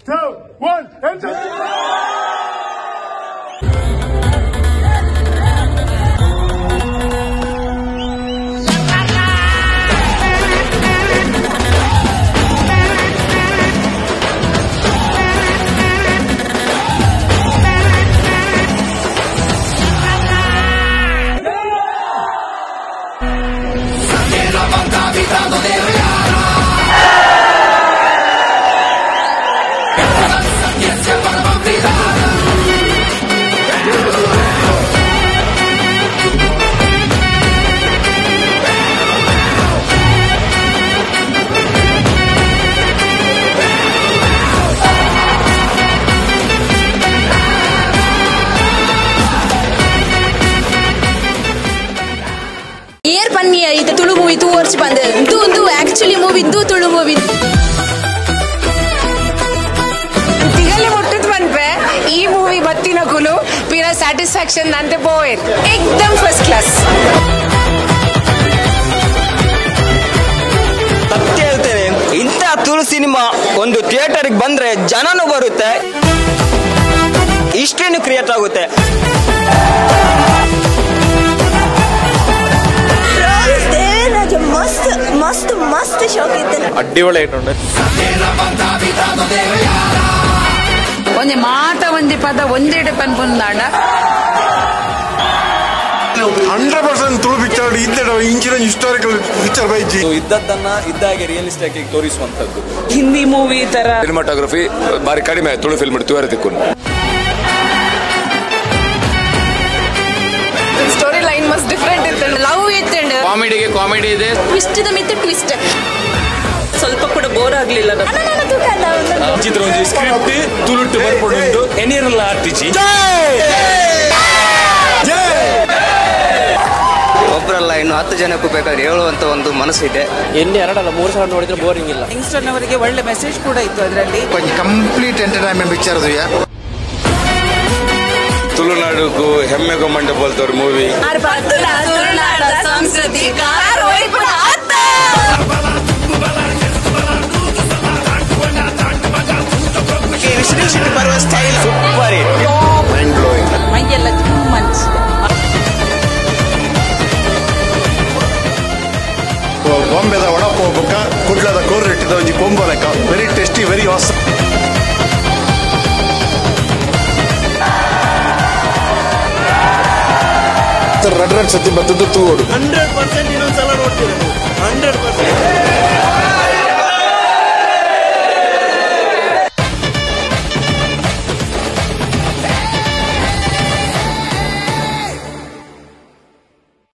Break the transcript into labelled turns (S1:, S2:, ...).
S1: 2, 1, enter!
S2: Itu Tulu movie 2 ವರ್ಷ ಬಂದ ಇದು ಆಕ್ಚುಲಿ ಮೂವಿ ಇದು ತುಳು ಮೂವಿ
S3: ತಿಗಲೆ ಮುಟ್ಟಿದ್ ಬಂದ್ರೆ ಈ ಮೂವಿ ಬತ್ತಿನ ಕುಲು ಪಿರ ಸ್ಯಾಟಿಸ್ಫ್ಯಾಕ್ಷನ್ ನಂತೆ ಬೋಯ್ ಏಕ್ದಮ್ ಫಸ್ಟ್ ಕ್ಲಾಸ್
S4: ಸತ್ಯ ಹೇಳ್ತೇನೆ ಇಂಥ ತುಳು ಸಿನಿಮಾ ಒಂದು ಥಿಯೇಟರ್ಗೆ ಬಂದ್ರೆ ಜನನೂ ಬರುತ್ತೆ ಹಿಸ್ಟ್ರಿನೂ ಕ್ರಿಯೇಟ್ ಆಗುತ್ತೆ
S5: ಮಸ್ತ್ ಮಸ್ತ್ ಮಸ್ತ್ ಶೋಕ್ ಇತ್ತು
S6: ಅಡ್ಡಿಪೊಳಿಯಾയിട്ടുണ്ട്
S3: ಒಂದೇ ಮಾತ ಒಂದೇ ಪದ ಒಂದೇಡೆ ಪನ್ಪುಂದಾಂಡ
S1: 100% ತುಳು ಪಿಕ್ಚರ್ ಇದ್ದ ಇಂಚಿನ ಹಿಸ್ಟಾರಿಕಲ್ ಪಿಕ್ಚರ್ ಬೈಜಿ
S6: ಇದ್ದದ್ದನ್ನ ಇದ್ದಾಗೆ ರಿಯಲಿಸ್ಟಿಕ್ ಆಗಿ ತೋರಿಸುವಂತದ್ದು
S3: ಹಿಂದಿ ಮೂವಿ ತರ
S7: ಸಿನಿಮಾಟೋಗ್ರಫಿ ಬಾರಿ ಕಡಿಮೆ ತುಳು ಫಿಲ್ಮ್ ತೂವರೆ ತಿಕ್ಕೊಂಡು
S2: ಸ್ಟೋರಿ ಲೈನ್ ಮಸ್ಟ್ ಡಿಫರೆಂಟ್ ಇರ್ತದೆ ಲವ್ ಇತ್ತಂಡ
S6: ಕಾಮಿಡಿಗೆ ಕಾಮಿಡಿ ಇದೆ
S2: ಟ್ವಿಸ್ಟ್ ದ ಮಿತ್ ಟ್ವಿಸ್ಟ್
S3: ಸ್ವಲ್ಪ ಕೂಡ ಬೋರ್ ಆಗ್ಲಿಲ್ಲ
S6: ಚಿತ್ರ ಒಂದು ಸ್ಕ್ರಿಪ್ಟ್ ತುಳುಟ್ಟು ಬರ್ಕೊಂಡು ಎನಿರಲ್ಲ ಆರ್ಟಿಜಿ
S4: ಒಬ್ಬರಲ್ಲ ಇನ್ನು 10 ಜನಕ್ಕೂ ಬೇಕಾದ್ರೆ ಹೇಳುವಂತ ಒಂದು ಮನಸ್ಸಿದೆ
S8: ಎಲ್ಲಿ 2 ಅಲ್ಲ 3 ಸಲ ನೋಡಿದ್ರೆ ಬೋರಿಂಗ್ ಇಲ್ಲ
S3: ಯಂಗ್ಸ್ಟರ್ ಅವರಿಗೆ ಒಳ್ಳೆ ಮೆಸೇಜ್ ಕೂಡ ಇತ್ತು ಅದರಲ್ಲಿ
S1: ಕಂಪ್ಲೀಟ್ ಎಂಟರ್ಟೈನ್ಮೆಂಟ್ ಪಿಕ್ಚರ್ ಅದು
S7: ತುಳುನಾಡುಗೂ ಹೆಮ್ಮೆಗೂ ಮಂಡ ಬೋಲ್ತವ್ರ ಮೂವಿ
S2: ಸಂಸ್ಕೃತಿ
S4: ಬರುವ ಸ್ಟೈಲ್ ಸೂಪರ್ ಮೈಂಡ್ ಬ್ಲೋಯಿಂಗ್
S3: ಮೈಯೆಲ್ಲ ಟೂ ಮಚ್
S1: ಬಾಂಬೆದ ವಡಪಾವ್ ಬೊಕ್ಕ ಕುಡ್ಲದ ಕೋರ್ರೆಟ್ಟಿದ ಒಂಜಿ ಕೊಂಬು ಲೆಕ್ಕ very tasty very awesome red ಸತಿ ಬರ್ತದ್ದು ತೂಡು
S8: 100% ಇನ್ನೊಂದ್ಸಲ ನೋಡ್ತೀವಿ 100%